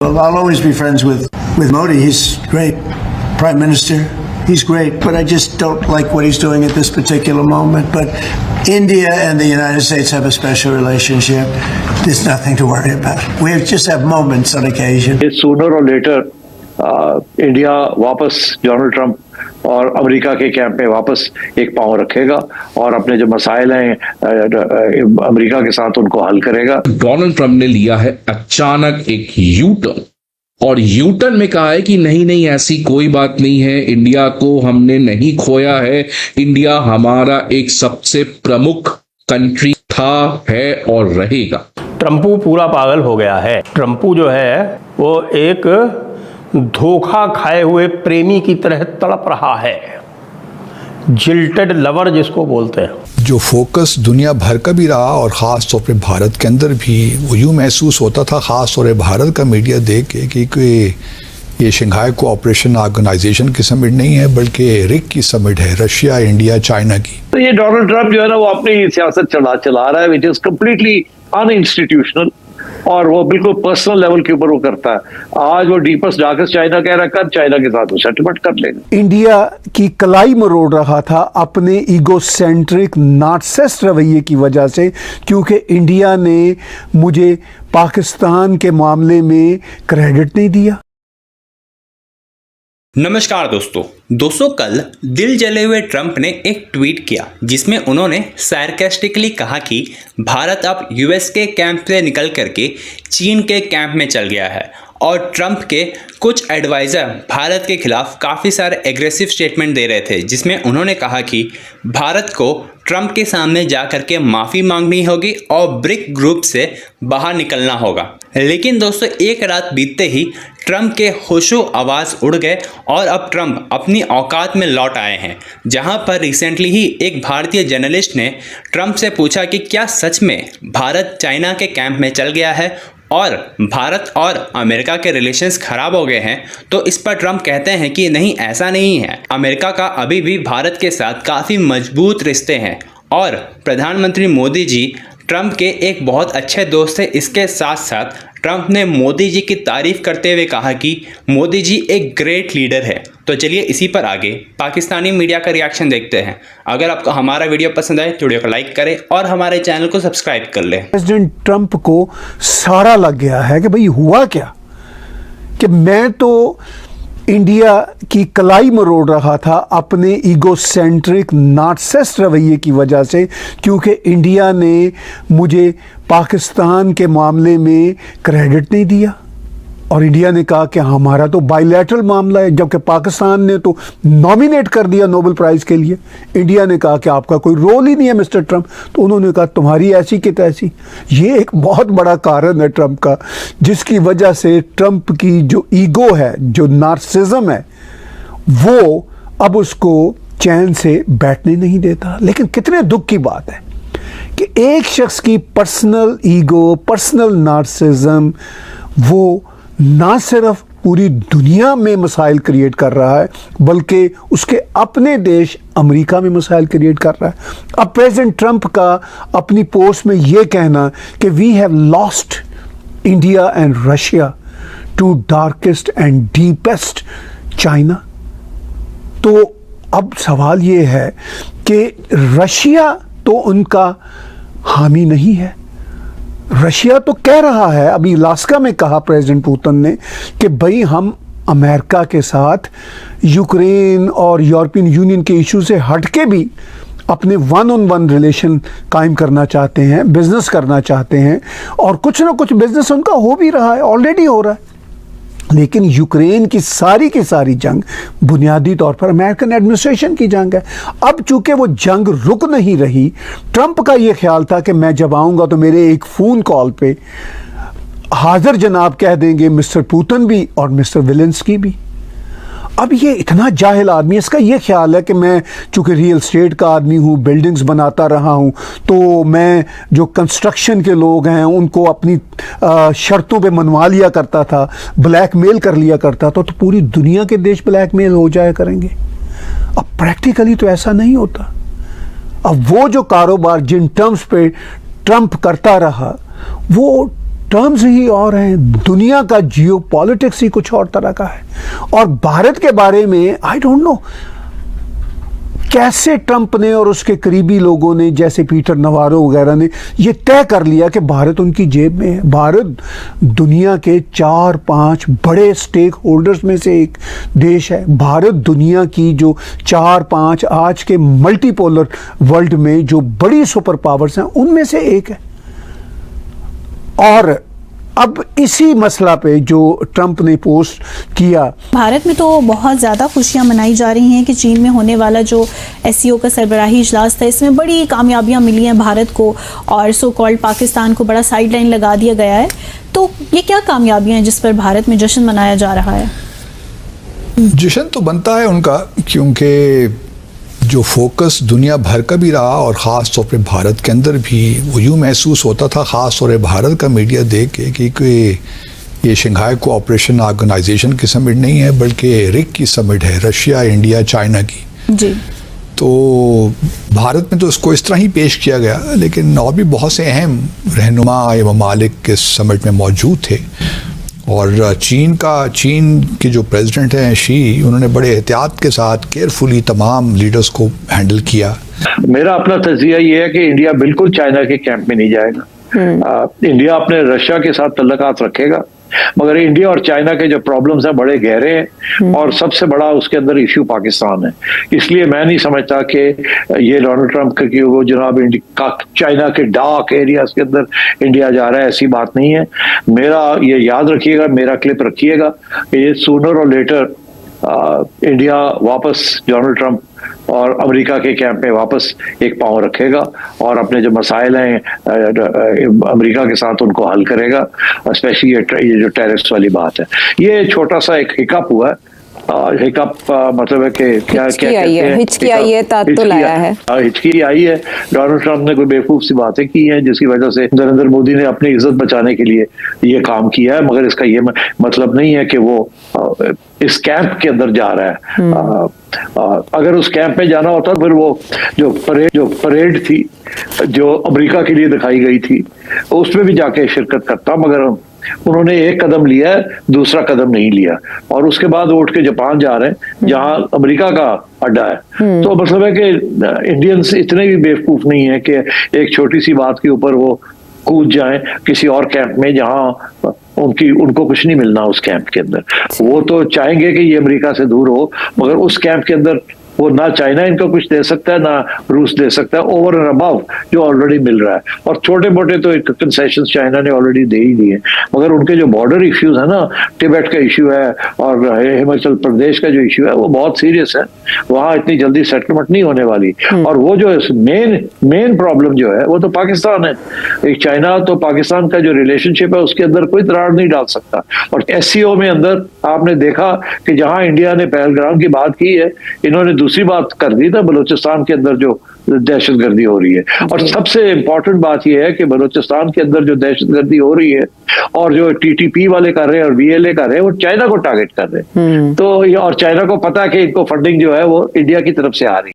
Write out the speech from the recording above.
Well, I'll always be friends with Modi. He's great. Prime Minister, he's great. But I just don't like what he's doing at this particular moment. But India and the United States have a special relationship. There's nothing to worry about. We just have moments on occasion. Sooner or later, India वापस Donald Trump और America के camp में वापस एक पांव रखेगा और अपने जो मसाइल हैं अमेरिका के साथ उनको हल करेगा। डोनाल्ड ट्रंप ने लिया है अचानक एक यू टर्न और यू टर्न में कहा है कि नहीं ऐसी कोई बात नहीं है, इंडिया को हमने नहीं खोया है, इंडिया हमारा एक सबसे प्रमुख कंट्री था, है और रहेगा। ट्रंपू पूरा पागल हो गया है। ट्रंपू जो है वो एक धोखा खाए हुए प्रेमी की तरह तड़प रहा है, जिल्टेड लवर जिसको बोलते हैं। जो फोकस दुनिया भर का भी रहा और ख़ास तौर पे भारत के अंदर भी वो यूँ महसूस होता था, ख़ास तौर पे भारत का मीडिया देख के कि ये शंघाई कोऑपरेशन ऑर्गेनाइजेशन की समिट नहीं है बल्कि रिक की समिट है, रशिया, इंडिया, चाइना की। तो ये डोनाल्ड ट्रंप जो है ना वो अपनी सियासत चला रहा है विच इज कम्प्लीटली अनइंस्टीट्यूशनल और वो बिल्कुल पर्सनल लेवल के ऊपर वो करता है। आज वो डीपेस्ट डार्केस्ट चाइना कह रहा है, कब चाइना के साथ वो सेटलमेंट कर लेगा। इंडिया की कलाई मरोड़ रहा था अपने ईगोसेंट्रिक नार्सिसिस्ट रवैये की वजह से, क्योंकि इंडिया ने मुझे पाकिस्तान के मामले में क्रेडिट नहीं दिया। नमस्कार दोस्तों कल दिल जले हुए ट्रंप ने एक ट्वीट किया जिसमें उन्होंने सार्कास्टिकली कहा कि भारत अब यूएस के कैंप से निकल करके चीन के कैंप में चल गया है और ट्रंप के कुछ एडवाइज़र भारत के खिलाफ काफ़ी सारे एग्रेसिव स्टेटमेंट दे रहे थे, जिसमें उन्होंने कहा कि भारत को ट्रंप के सामने जा कर के माफ़ी मांगनी होगी और ब्रिक ग्रुप से बाहर निकलना होगा। लेकिन दोस्तों एक रात बीतते ही ट्रंप के होशो आवाज़ उड़ गए और अब ट्रंप अपनी औकात में लौट आए हैं। जहां पर रिसेंटली ही एक भारतीय जर्नलिस्ट ने ट्रंप से पूछा कि क्या सच में भारत चाइना के कैंप में चल गया है और भारत और अमेरिका के रिलेशंस ख़राब हो गए हैं, तो इस पर ट्रंप कहते हैं कि नहीं, ऐसा नहीं है। अमेरिका का अभी भी भारत के साथ काफ़ी मजबूत रिश्ते हैं और प्रधानमंत्री मोदी जी ट्रंप के एक बहुत अच्छे दोस्त हैं। इसके साथ साथ ट्रंप ने मोदी जी की तारीफ़ करते हुए कहा कि मोदी जी एक ग्रेट लीडर है। तो चलिए इसी पर आगे पाकिस्तानी मीडिया का रिएक्शन देखते हैं। अगर आपको हमारा वीडियो पसंद आए तो वीडियो को लाइक करें और हमारे चैनल को सब्सक्राइब कर लें। प्रेसिडेंट ट्रंप को सारा लग गया है कि भाई हुआ क्या, कि मैं तो इंडिया की कलाई मरोड़ रहा था अपने ईगोसेंट्रिक नार्सिसिस्ट रवैये की वजह से, क्योंकि इंडिया ने मुझे पाकिस्तान के मामले में क्रेडिट नहीं दिया और इंडिया ने कहा कि हमारा तो बायलैटरल मामला है, जबकि पाकिस्तान ने तो नॉमिनेट कर दिया नोबेल प्राइज़ के लिए। इंडिया ने कहा कि आपका कोई रोल ही नहीं है मिस्टर ट्रंप, तो उन्होंने कहा तुम्हारी ऐसी कि तैसी। ये एक बहुत बड़ा कारण है ट्रंप का, जिसकी वजह से ट्रंप की जो ईगो है, जो नार्सिसिज्म है, वो अब उसको चैन से बैठने नहीं देता। लेकिन कितने दुख की बात है कि एक शख्स की पर्सनल ईगो, पर्सनल नार्सिसिज्म वो ना सिर्फ पूरी दुनिया में मसाइल क्रिएट कर रहा है बल्कि उसके अपने देश अमेरिका में मसाइल क्रिएट कर रहा है। अब प्रेसिडेंट ट्रंप का अपनी पोस्ट में ये कहना कि we have lost India and Russia to darkest and deepest China, तो अब सवाल ये है कि रशिया तो उनका हामी नहीं है। रशिया तो कह रहा है, अभी अलास्का में कहा प्रेसिडेंट पुतिन ने कि भाई हम अमेरिका के साथ यूक्रेन और यूरोपियन यूनियन के इशू से हटके भी अपने वन ऑन वन रिलेशन कायम करना चाहते हैं, बिजनेस करना चाहते हैं और कुछ ना कुछ बिजनेस उनका हो भी रहा है, ऑलरेडी हो रहा है। लेकिन यूक्रेन की सारी जंग बुनियादी तौर पर अमेरिकन एडमिनिस्ट्रेशन की जंग है। अब चूंकि वो जंग रुक नहीं रही, ट्रंप का ये ख्याल था कि मैं जब आऊँगा तो मेरे एक फ़ोन कॉल पे हाजिर जनाब कह देंगे मिस्टर पुतिन भी और मिस्टर जेलेंस्की भी। अब ये इतना जाहिल आदमी, इसका ये ख्याल है कि मैं चूँकि रियल स्टेट का आदमी हूँ, बिल्डिंग्स बनाता रहा हूँ, तो मैं जो कंस्ट्रक्शन के लोग हैं उनको अपनी शर्तों पे मनवा लिया करता था, ब्लैकमेल कर लिया करता था, तो पूरी दुनिया के देश ब्लैकमेल हो जाया करेंगे। अब प्रैक्टिकली तो ऐसा नहीं होता। अब वो जो कारोबार जिन टर्म्स पे ट्रंप करता रहा वो टर्म्स ही और हैं, दुनिया का जियो पॉलिटिक्स ही कुछ और तरह का है। और भारत के बारे में आई डोंट नो कैसे ट्रंप ने और उसके करीबी लोगों ने, जैसे पीटर नवारो वगैरह ने, ये तय कर लिया कि भारत उनकी जेब में है। भारत दुनिया के 4-5 बड़े स्टेक होल्डर्स में से एक देश है। भारत दुनिया की जो 4-5 आज के मल्टीपोलर वर्ल्ड में जो बड़ी सुपर पावर्स हैं उनमें से एक है। और अब इसी मसला पे जो ट्रंप ने पोस्ट किया, भारत में तो बहुत ज़्यादा खुशियां मनाई जा रही हैं कि चीन में होने वाला जो एससीओ का सरबराही इजलास था, इसमें बड़ी कामयाबियां मिली हैं भारत को, और सो कॉल्ड पाकिस्तान को बड़ा साइडलाइन लगा दिया गया है। तो ये क्या कामयाबियां हैं जिस पर भारत में जश्न मनाया जा रहा है? जश्न तो बनता है उनका, क्योंकि जो फोकस दुनिया भर का भी रहा और ख़ास तौर पे भारत के अंदर भी वो यूँ महसूस होता था, ख़ास तौर पे भारत का मीडिया देख के, कि ये शंघाई कोऑपरेशन ऑर्गेनाइजेशन की समिट नहीं है बल्कि रिक की समिट है, रशिया, इंडिया, चाइना की। जी। तो भारत में तो इसको इस तरह ही पेश किया गया, लेकिन और भी बहुत से अहम रहनुमा या ममालिक इस समिट में मौजूद थे। और चीन के जो प्रेसिडेंट हैं शी, उन्होंने बड़े एहतियात के साथ केयरफुली तमाम लीडर्स को हैंडल किया। मेरा अपना तजिया ये है कि इंडिया बिल्कुल चाइना के कैंप में नहीं जाएगा। इंडिया अपने रशिया के साथ तल्लुकात रखेगा, मगर इंडिया और चाइना के जो प्रॉब्लम्स हैं बड़े गहरे हैं, और सबसे बड़ा उसके अंदर इश्यू पाकिस्तान है। इसलिए मैं नहीं समझता कि ये डोनाल्ड ट्रंप की वो जनाब चाइना के डार्क एरियाज के अंदर इंडिया जा रहा है, ऐसी बात नहीं है। मेरा ये याद रखिएगा, मेरा क्लिप रखिएगा, ये सूनर और लेटर इंडिया वापस डोनाल्ड ट्रंप और अमेरिका के कैंप में वापस एक पांव रखेगा और अपने जो मसाइल हैं अमेरिका के साथ उनको हल करेगा। स्पेशली ये जो टेररिस्ट वाली बात है, ये छोटा सा एक हिकअप हुआ है। हिकअप मतलब है कि क्या हिचकी आई है, तात तो लाया है। हिचकी आई है। डोनाल्ड ट्रंप ने कोई बेवकूफ सी बातें की हैं जिसकी वजह से नरेंद्र मोदी ने अपनी इज्जत बचाने के लिए ये काम किया है, मगर इसका ये मतलब नहीं है कि वो इस कैंप के अंदर जा रहा है। अगर उस कैंप में जाना होता फिर वो जो परेड थी जो अमेरिका के लिए दिखाई गई थी उसमें भी जाके शिरकत करता, मगर उन्होंने एक कदम लिया है, दूसरा कदम नहीं लिया, और उसके बाद वो उठ के जापान जा रहे हैं जहां अमेरिका का अड्डा है। तो मतलब है कि इंडियंस इतने भी बेवकूफ नहीं है कि एक छोटी सी बात के ऊपर वो कूद जाएं किसी और कैंप में जहां उनको कुछ नहीं मिलना उस कैंप के अंदर। वो तो चाहेंगे कि ये अमेरिका से दूर हो, मगर उस कैंप के अंदर वो ना चाइना इनको कुछ दे सकता है ना रूस दे सकता है, ओवर एंड अबव जो ऑलरेडी मिल रहा है। और छोटे मोटे तो कंसेशंस चाइना ने ऑलरेडी दे ही दिए, मगर उनके जो बॉर्डर इश्यूज है ना, तिब्बत का इश्यू है और हिमाचल प्रदेश का जो इश्यू है वो बहुत सीरियस है। वहां इतनी जल्दी सेटलमेंट नहीं होने वाली। और वो जो मेन प्रॉब्लम जो है वो तो पाकिस्तान है। एक चाइना तो पाकिस्तान का जो रिलेशनशिप है उसके अंदर कोई दरार नहीं डाल सकता। और एससीओ में अंदर आपने देखा कि जहां इंडिया ने पहलगाम की बात की है, इन्होंने दूसरी बात कर दी था बलूचिस्तान के अंदर जो दहशतगर्दी हो रही है। और सबसे इंपॉर्टेंट बात यह है कि बलूचिस्तान के अंदर जो दहशतगर्दी हो रही है और जो टीटीपी वाले कर रहे हैं और वीएलए कर रहे हैं वो चाइना को टारगेट कर रहे हैं। तो और चाइना को पता है कि इनको फंडिंग जो है वो इंडिया की तरफ से आ रही है।